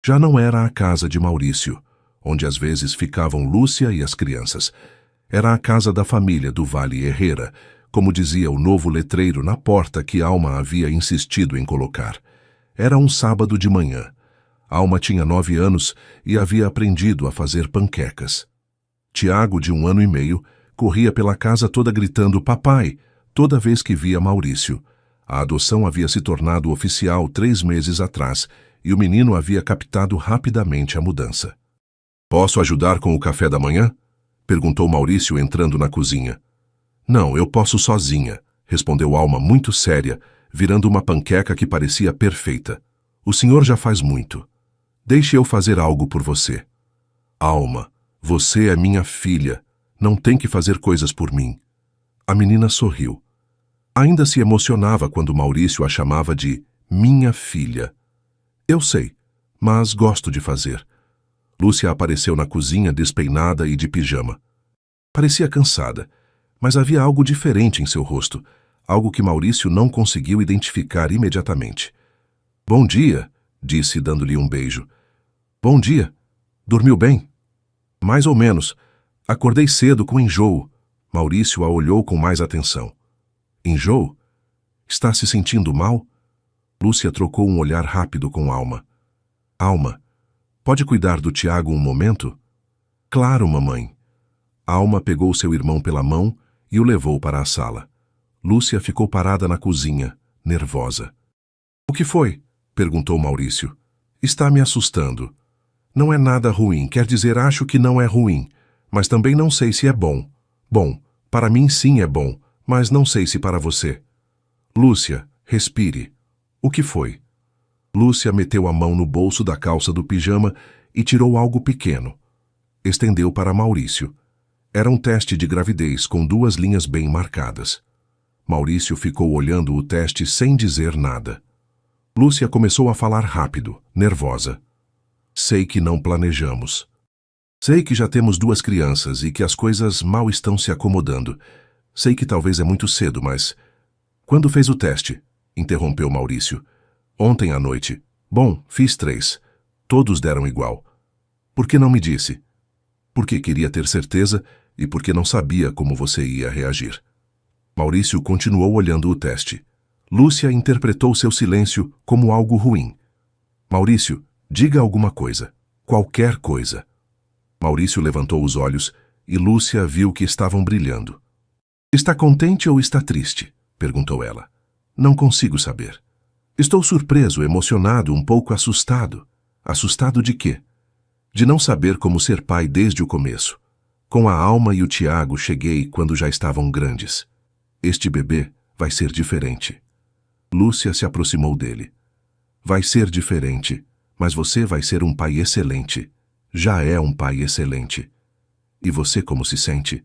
Já não era a casa de Maurício, onde às vezes ficavam Lúcia e as crianças. Era a casa da família do Vale Herrera, como dizia o novo letreiro na porta que Alma havia insistido em colocar. Era um sábado de manhã. Alma tinha 9 anos e havia aprendido a fazer panquecas. Tiago, de 1 ano e meio, corria pela casa toda gritando papai, toda vez que via Maurício. A adoção havia se tornado oficial 3 meses atrás e o menino havia captado rapidamente a mudança. Posso ajudar com o café da manhã? Perguntou Maurício entrando na cozinha. Não, eu posso sozinha, respondeu Alma muito séria, virando uma panqueca que parecia perfeita. O senhor já faz muito. Deixe eu fazer algo por você. Alma, você é minha filha. Não tem que fazer coisas por mim. A menina sorriu. Ainda se emocionava quando Maurício a chamava de minha filha. Eu sei, mas gosto de fazer. Lúcia apareceu na cozinha despeinada e de pijama. Parecia cansada, mas havia algo diferente em seu rosto, algo que Maurício não conseguiu identificar imediatamente. Bom dia, disse dando-lhe um beijo. Bom dia. Dormiu bem? Mais ou menos. Acordei cedo com enjoo. Maurício a olhou com mais atenção. Enjoo? Está se sentindo mal? Lúcia trocou um olhar rápido com Alma. Alma, pode cuidar do Tiago um momento? Claro, mamãe. Alma pegou seu irmão pela mão e o levou para a sala. Lúcia ficou parada na cozinha, nervosa. O que foi? Perguntou Maurício. Está me assustando. Não é nada ruim, quer dizer, acho que não é ruim, mas também não sei se é bom. Bom, para mim sim é bom, mas não sei se para você. Lúcia, respire. O que foi? Lúcia meteu a mão no bolso da calça do pijama e tirou algo pequeno. Estendeu para Maurício. Era um teste de gravidez com 2 linhas bem marcadas. Maurício ficou olhando o teste sem dizer nada. Lúcia começou a falar rápido, nervosa. Sei que não planejamos. Sei que já temos 2 crianças e que as coisas mal estão se acomodando. Sei que talvez é muito cedo, mas... Quando fez o teste? Interrompeu Maurício. Ontem à noite. Bom, fiz 3. Todos deram igual. Por que não me disse? Porque queria ter certeza e porque não sabia como você ia reagir. Maurício continuou olhando o teste. Lúcia interpretou seu silêncio como algo ruim. Maurício, diga alguma coisa. Qualquer coisa. Maurício levantou os olhos e Lúcia viu que estavam brilhando. Está contente ou está triste? Perguntou ela. Não consigo saber. Estou surpreso, emocionado, um pouco assustado. Assustado de quê? De não saber como ser pai desde o começo. Com a Alma e o Tiago cheguei quando já estavam grandes. Este bebê vai ser diferente. Lúcia se aproximou dele. Vai ser diferente, mas você vai ser um pai excelente. Já é um pai excelente. E você como se sente?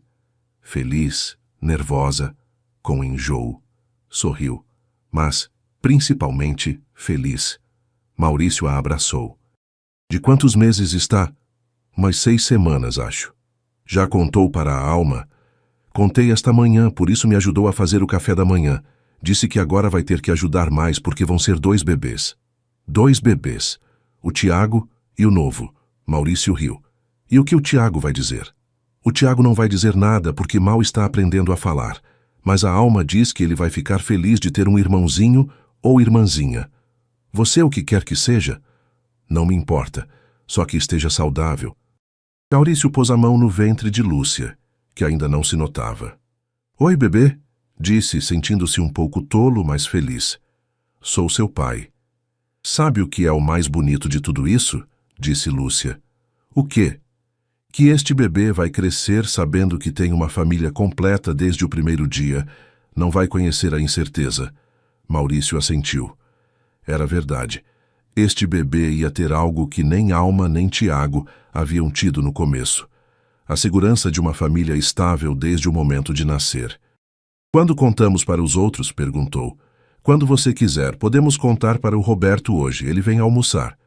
Feliz, nervosa, com enjoo. Sorriu, mas, principalmente, feliz. Maurício a abraçou. De quantos meses está? Umas 6 semanas, acho. Já contou para a Alma? Contei esta manhã, por isso me ajudou a fazer o café da manhã. Disse que agora vai ter que ajudar mais porque vão ser 2 bebês. 2 bebês. O Tiago e o novo. Maurício riu. E o que o Tiago vai dizer? O Tiago não vai dizer nada porque mal está aprendendo a falar. Mas a Alma diz que ele vai ficar feliz de ter um irmãozinho ou irmãzinha. Você o que quer que seja? Não me importa, só que esteja saudável. Maurício pôs a mão no ventre de Lúcia, que ainda não se notava. Oi, bebê, disse, sentindo-se um pouco tolo, mas feliz. Sou seu pai. Sabe o que é o mais bonito de tudo isso? Disse Lúcia. O quê? Que este bebê vai crescer sabendo que tem uma família completa desde o primeiro dia. Não vai conhecer a incerteza. Maurício assentiu. Era verdade. Este bebê ia ter algo que nem Alma nem Tiago haviam tido no começo. A segurança de uma família estável desde o momento de nascer. Quando contamos para os outros? Perguntou. Quando você quiser, podemos contar para o Roberto hoje. Ele vem almoçar.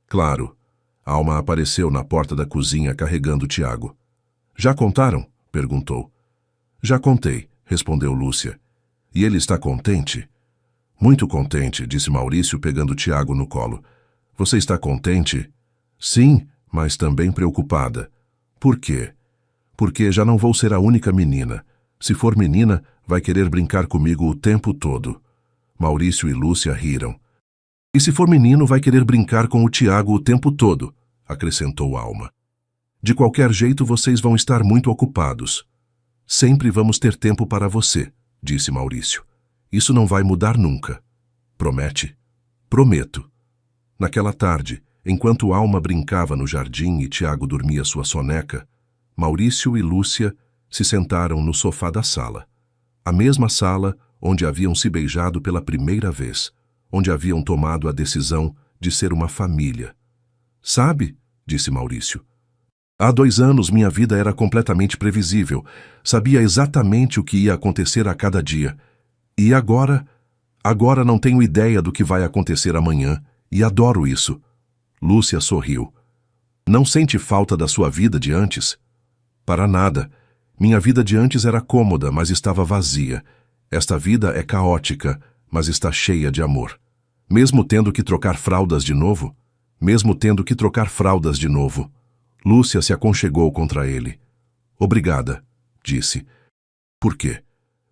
Claro. Alma apareceu na porta da cozinha carregando Tiago. Já contaram? Perguntou. Já contei, respondeu Lúcia. E ele está contente? Muito contente, disse Maurício pegando Tiago no colo. Você está contente? Sim, mas também preocupada. Por quê? Porque já não vou ser a única menina. Se for menina, vai querer brincar comigo o tempo todo. Maurício e Lúcia riram. E se for menino, vai querer brincar com o Tiago o tempo todo, acrescentou Alma. De qualquer jeito, vocês vão estar muito ocupados. Sempre vamos ter tempo para você, disse Maurício. Isso não vai mudar nunca. Promete? Prometo. Naquela tarde, enquanto Alma brincava no jardim e Tiago dormia sua soneca, Maurício e Lúcia se sentaram no sofá da sala. A mesma sala onde haviam se beijado pela primeira vez, onde haviam tomado a decisão de ser uma família. Sabe, disse Maurício, há 2 anos minha vida era completamente previsível. Sabia exatamente o que ia acontecer a cada dia. E agora não tenho ideia do que vai acontecer amanhã, e adoro isso. Lúcia sorriu. Não sente falta da sua vida de antes? Para nada. Minha vida de antes era cômoda, mas estava vazia. Esta vida é caótica, mas está cheia de amor. Mesmo tendo que trocar fraldas de novo? Mesmo tendo que trocar fraldas de novo. Lúcia se aconchegou contra ele. Obrigada, disse. Por quê?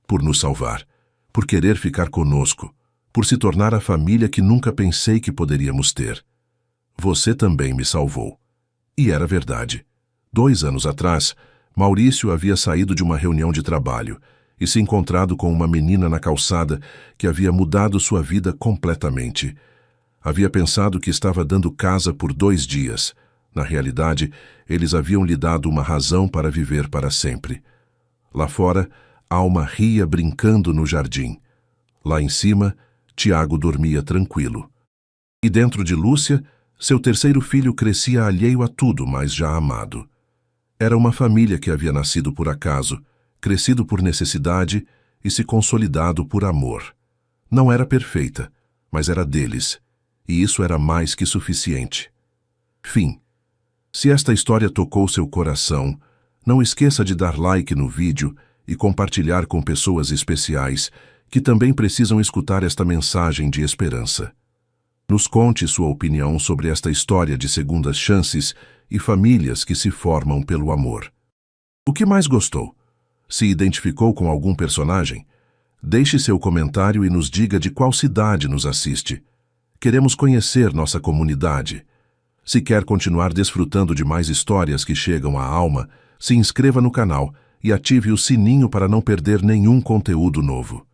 Por nos salvar. Por querer ficar conosco. Por se tornar a família que nunca pensei que poderíamos ter. Você também me salvou. E era verdade. 2 anos atrás, Maurício havia saído de uma reunião de trabalho e se encontrado com uma menina na calçada que havia mudado sua vida completamente. Havia pensado que estava dando casa por 2 dias. Na realidade, eles haviam lhe dado uma razão para viver para sempre. Lá fora, Alma ria brincando no jardim. Lá em cima, Tiago dormia tranquilo. E dentro de Lúcia, seu terceiro filho crescia alheio a tudo, mas já amado. Era uma família que havia nascido por acaso, crescido por necessidade e se consolidado por amor. Não era perfeita, mas era deles, e isso era mais que suficiente. Fim. Se esta história tocou seu coração, não esqueça de dar like no vídeo e compartilhar com pessoas especiais que também precisam escutar esta mensagem de esperança. Nos conte sua opinião sobre esta história de segundas chances e famílias que se formam pelo amor. O que mais gostou? Se identificou com algum personagem? Deixe seu comentário e nos diga de qual cidade nos assiste. Queremos conhecer nossa comunidade. Se quer continuar desfrutando de mais histórias que chegam à alma, se inscreva no canal e ative o sininho para não perder nenhum conteúdo novo.